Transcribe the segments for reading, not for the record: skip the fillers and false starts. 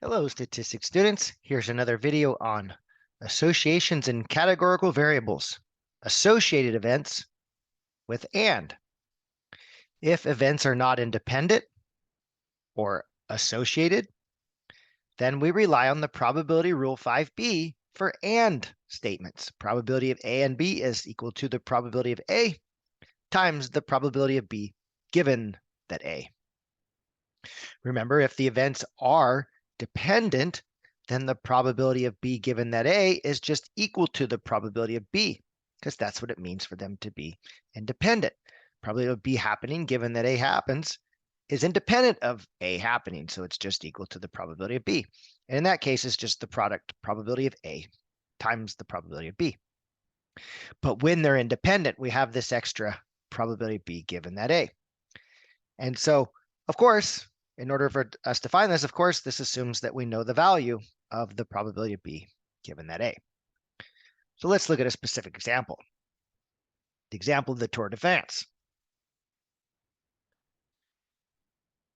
Hello, statistics students. Here's another video on associations in categorical variables, associated events with and. If events are not independent or associated, then we rely on the probability rule 5b for and statements. Probability of A and B is equal to the probability of A times the probability of B given that A. Remember, if the events are dependent, then the probability of B given that A is just equal to the probability of B, because that's what it means for them to be independent. Probability of B happening given that A happens is independent of A happening, so it's just equal to the probability of B. And in that case, it's just the product probability of A times the probability of B. But when they're independent, we have this extra probability of B given that A. And so, of course, in order for us to find this, of course, this assumes that we know the value of the probability of B given that A. So let's look at a specific example. The example of the Tour de France.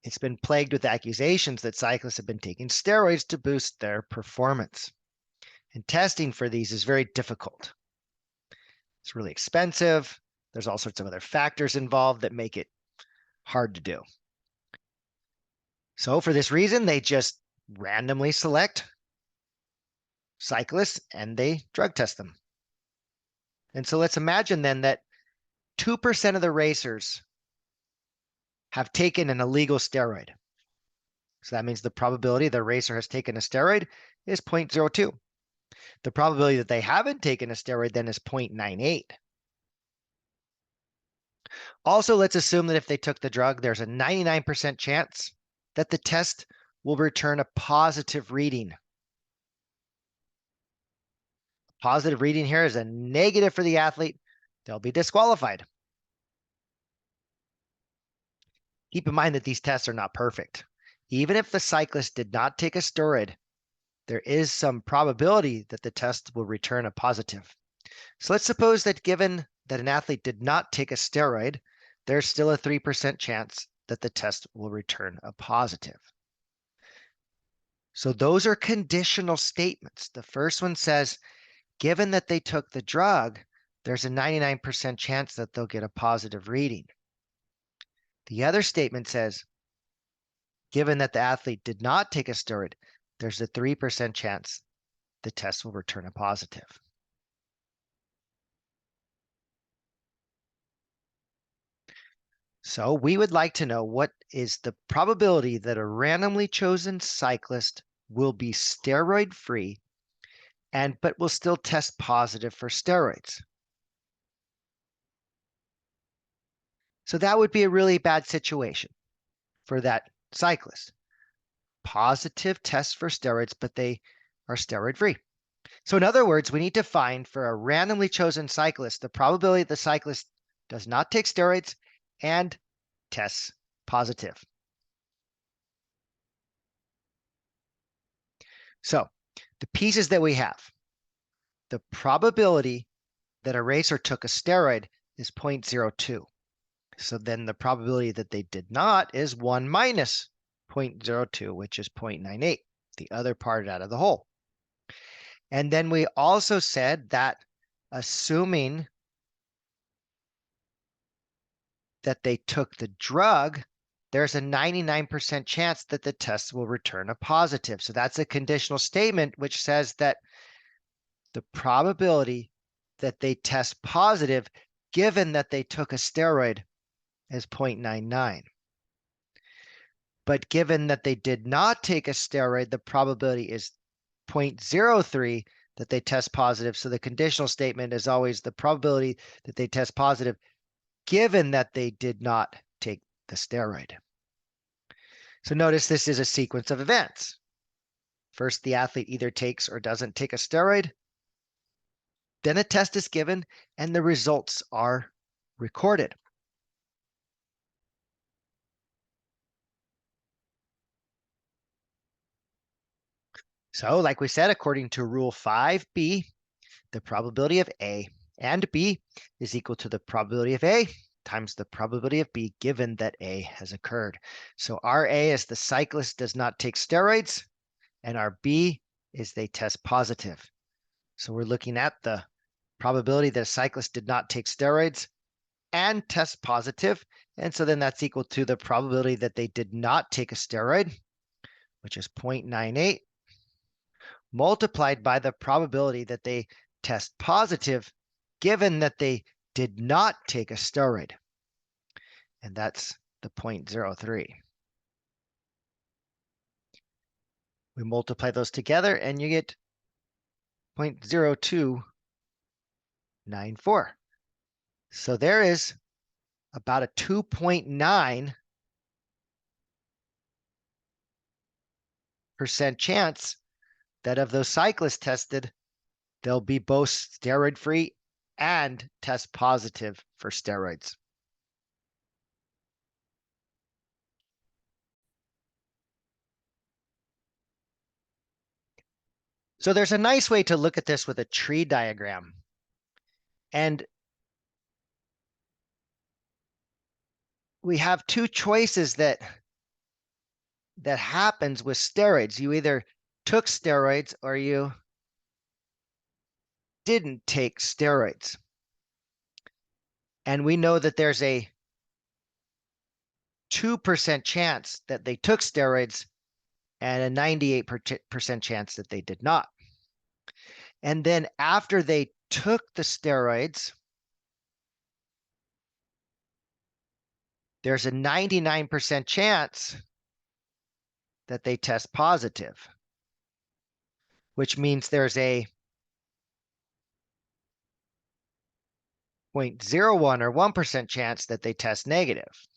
It's been plagued with accusations that cyclists have been taking steroids to boost their performance. And testing for these is very difficult. It's really expensive. There's all sorts of other factors involved that make it hard to do. So for this reason, they just randomly select cyclists and they drug test them. And so let's imagine then that 2% of the racers have taken an illegal steroid. So that means the probability the racer has taken a steroid is 0.02. The probability that they haven't taken a steroid then is 0.98. Also, let's assume that if they took the drug, there's a 99% chance that the test will return a positive reading. Positive reading here is a negative for the athlete. They'll be disqualified. Keep in mind that these tests are not perfect. Even if the cyclist did not take a steroid, there is some probability that the test will return a positive. So let's suppose that given that an athlete did not take a steroid, there's still a 3% chance that the test will return a positive. So those are conditional statements. The first one says, given that they took the drug, there's a 99% chance that they'll get a positive reading. The other statement says, given that the athlete did not take a steroid, there's a 3% chance the test will return a positive. So we would like to know what is the probability that a randomly chosen cyclist will be steroid-free but will still test positive for steroids. So that would be a really bad situation for that cyclist. Positive tests for steroids, but they are steroid-free. So in other words, we need to find for a randomly chosen cyclist the probability the cyclist does not take steroids and tests positive. So the pieces that we have, the probability that a racer took a steroid is 0.02. So then the probability that they did not is 1 minus 0.02, which is 0.98, the other part out of the whole. And then we also said that assuming that they took the drug, there's a 99% chance that the test will return a positive. So that's a conditional statement which says that the probability that they test positive, given that they took a steroid, is 0.99. But given that they did not take a steroid, the probability is 0.03 that they test positive. So the conditional statement is always the probability that they test positive, given that they did not take the steroid. So notice this is a sequence of events. First, the athlete either takes or doesn't take a steroid. Then a test is given and the results are recorded. So like we said, according to rule 5b, the probability of A and B is equal to the probability of A times the probability of B given that A has occurred. So RA is the cyclist does not take steroids, and our B is they test positive. So we're looking at the probability that a cyclist did not take steroids and test positive. And so then that's equal to the probability that they did not take a steroid, which is 0.98, multiplied by the probability that they test positive, given that they did not take a steroid. And that's the 0.03. We multiply those together and you get 0.0294. So there is about a 2.9% chance that of those cyclists tested, they'll be both steroid-free and test positive for steroids. So there's a nice way to look at this with a tree diagram. And we have two choices that happens with steroids. You either took steroids or you didn't take steroids. And we know that there's a 2% chance that they took steroids and a 98% chance that they did not. And then after they took the steroids, there's a 99% chance that they test positive, which means there's a 0.01 or 1% chance that they test negative.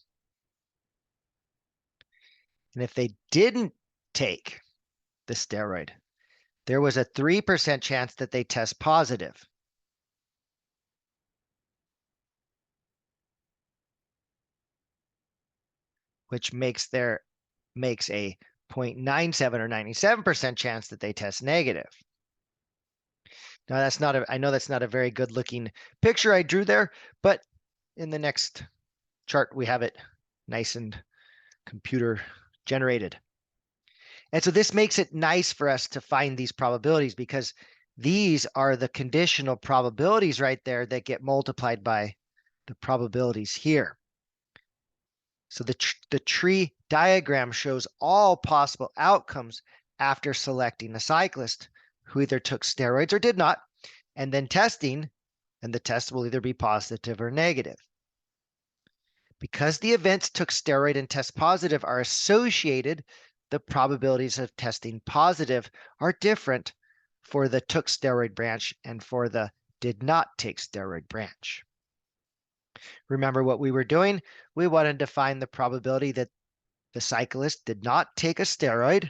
And if they didn't take the steroid, there was a 3% chance that they test positive. Which makes a 0.97 or 97% chance that they test negative. Now I know that's not a very good looking picture I drew there, but in the next chart, we have it nice and computer generated. And so this makes it nice for us to find these probabilities because these are the conditional probabilities right there that get multiplied by the probabilities here. So the tree diagram shows all possible outcomes after selecting a cyclist who either took steroids or did not, and then testing, and the test will either be positive or negative. Because the events took steroid and test positive are associated, the probabilities of testing positive are different for the took steroid branch and for the did not take steroid branch. Remember what we were doing? We wanted to find the probability that the cyclist did not take a steroid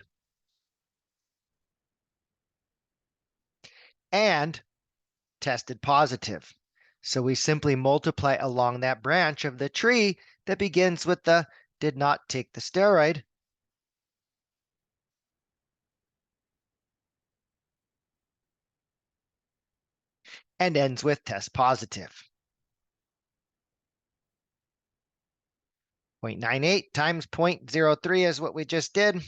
and tested positive. So we simply multiply along that branch of the tree that begins with the did not take the steroid and ends with test positive. 0.98 times 0.03 is what we just did.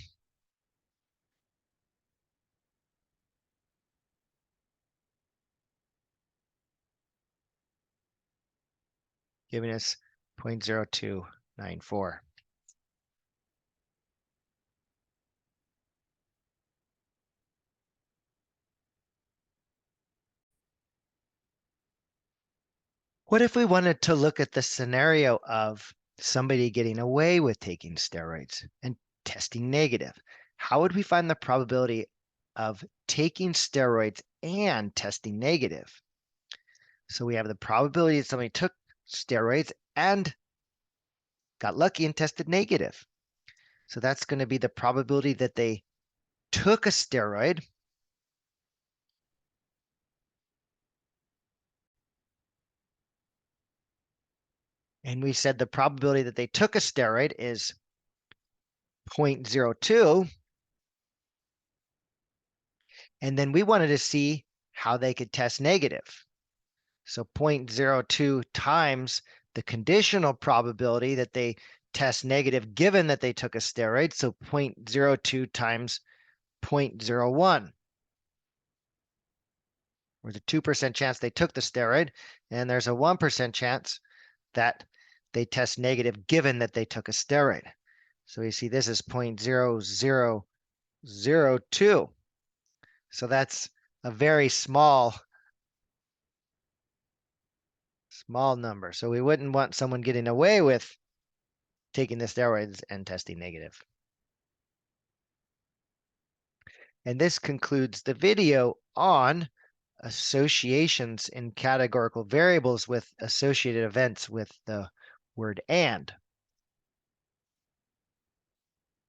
Giving us 0.0294. What if we wanted to look at the scenario of somebody getting away with taking steroids and testing negative? How would we find the probability of taking steroids and testing negative? So we have the probability that somebody took steroids and got lucky and tested negative. So that's going to be the probability that they took a steroid and we said the probability that they took a steroid is 0.02. And then we wanted to see how they could test negative. So 0.02 times the conditional probability that they test negative given that they took a steroid. So 0.02 times 0.01. There's a 2% chance they took the steroid, and there's a 1% chance that they test negative given that they took a steroid. So you see this is 0.0002. So that's a very small number. So we wouldn't want someone getting away with taking the steroids and testing negative. And this concludes the video on associations in categorical variables with associated events with the word and.